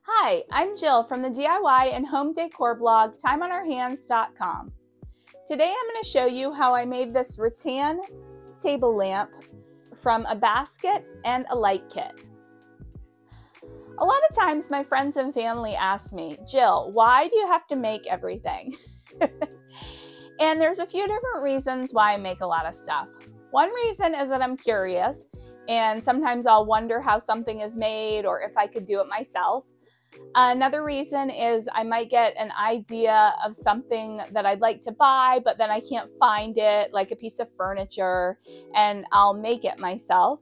Hi, I'm Jill from the DIY and home decor blog timeonourhands.com. Today I'm going to show you how I made this rattan table lamp from a basket and a light kit. A lot of times my friends and family ask me, Jill, why do you have to make everything? And there's a few different reasons why I make a lot of stuff. One reason is that I'm curious, and sometimes I'll wonder how something is made or if I could do it myself. Another reason is I might get an idea of something that I'd like to buy, but then I can't find it, like a piece of furniture, and I'll make it myself.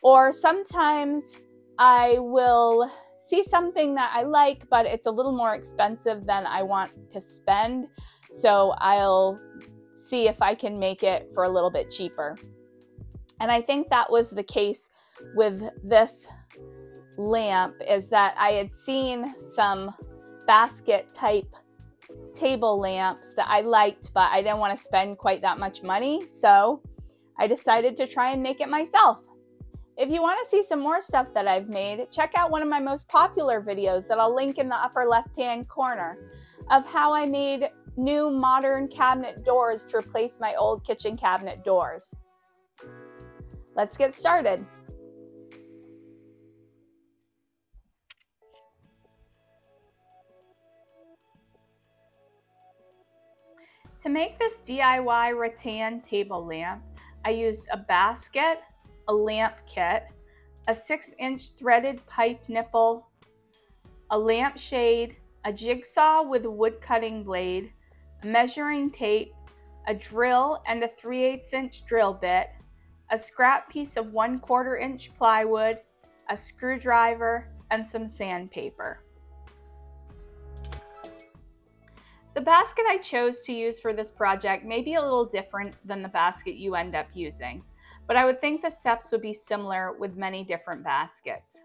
Or sometimes I will see something that I like, but it's a little more expensive than I want to spend, so I'll see if I can make it for a little bit cheaper. And I think that was the case with this lamp, is that I had seen some basket type table lamps that I liked, but I didn't want to spend quite that much money, so I decided to try and make it myself. If you want to see some more stuff that I've made, check out one of my most popular videos that I'll link in the upper left-hand corner of how I made new modern cabinet doors to replace my old kitchen cabinet doors. Let's get started. To make this DIY rattan table lamp, I used a basket, a lamp kit, a 6-inch threaded pipe nipple, a lamp shade, a jigsaw with a wood cutting blade, a measuring tape, a drill and a 3/8-inch drill bit, a scrap piece of 1/4 inch plywood, a screwdriver, and some sandpaper. The basket I chose to use for this project may be a little different than the basket you end up using, but I would think the steps would be similar with many different baskets.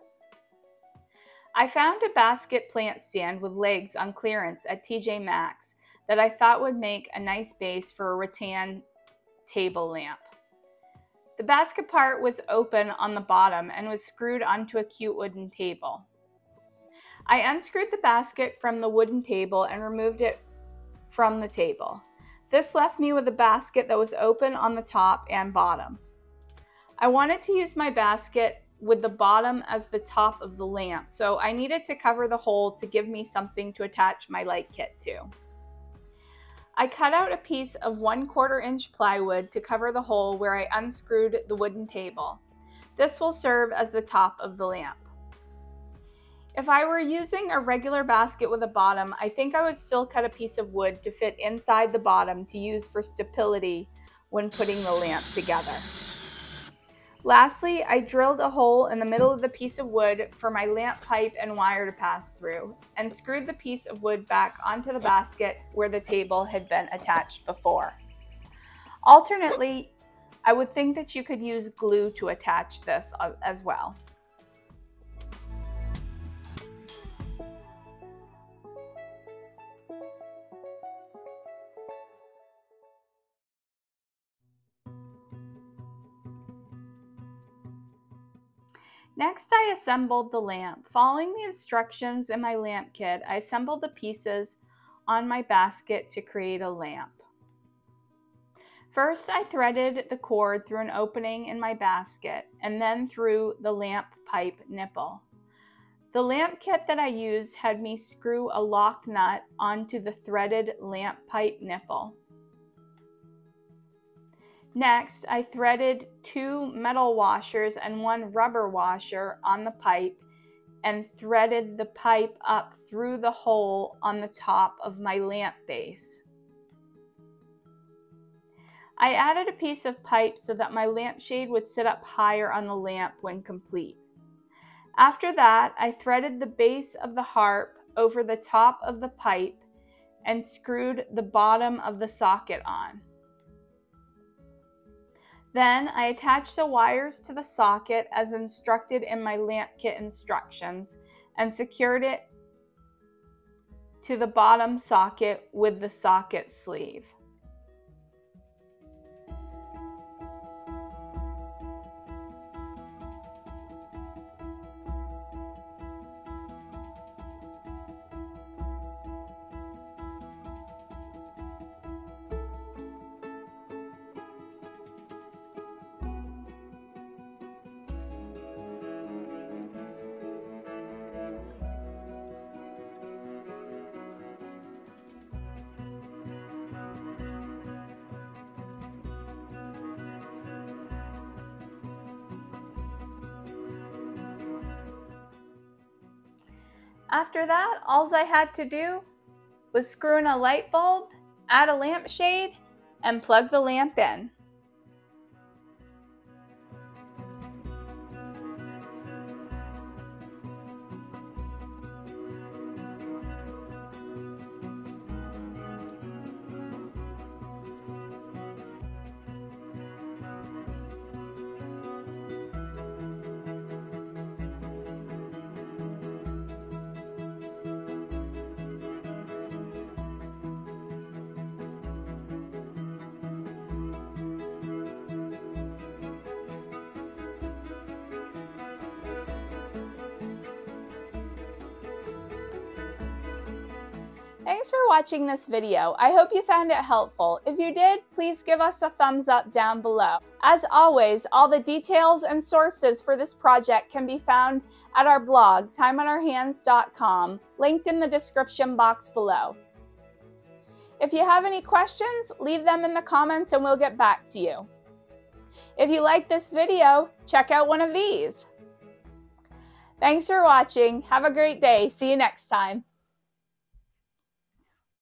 I found a basket plant stand with legs on clearance at TJ Maxx that I thought would make a nice base for a rattan table lamp. The basket part was open on the bottom and was screwed onto a cute wooden table. I unscrewed the basket from the wooden table and removed it from the table. This left me with a basket that was open on the top and bottom. I wanted to use my basket with the bottom as the top of the lamp, so I needed to cover the hole to give me something to attach my light kit to. I cut out a piece of 1/4 inch plywood to cover the hole where I unscrewed the wooden table. This will serve as the top of the lamp. If I were using a regular basket with a bottom, I think I would still cut a piece of wood to fit inside the bottom to use for stability when putting the lamp together. Lastly, I drilled a hole in the middle of the piece of wood for my lamp pipe and wire to pass through, and screwed the piece of wood back onto the basket where the table had been attached before. Alternately, I would think that you could use glue to attach this as well. Next, I assembled the lamp. Following the instructions in my lamp kit, I assembled the pieces on my basket to create a lamp. First, I threaded the cord through an opening in my basket and then through the lamp pipe nipple. The lamp kit that I used had me screw a lock nut onto the threaded lamp pipe nipple. Next, I threaded 2 metal washers and 1 rubber washer on the pipe and threaded the pipe up through the hole on the top of my lamp base. I added a piece of pipe so that my lampshade would sit up higher on the lamp when complete. After that, I threaded the base of the harp over the top of the pipe and screwed the bottom of the socket on. Then I attached the wires to the socket as instructed in my lamp kit instructions and secured it to the bottom socket with the socket sleeve. After that, all I had to do was screw in a light bulb, add a lampshade, and plug the lamp in. Thanks for watching this video. I hope you found it helpful. If you did, please give us a thumbs up down below. As always, all the details and sources for this project can be found at our blog, timeonourhands.com, linked in the description box below. If you have any questions, leave them in the comments and we'll get back to you. If you like this video, check out one of these. Thanks for watching. Have a great day. See you next time.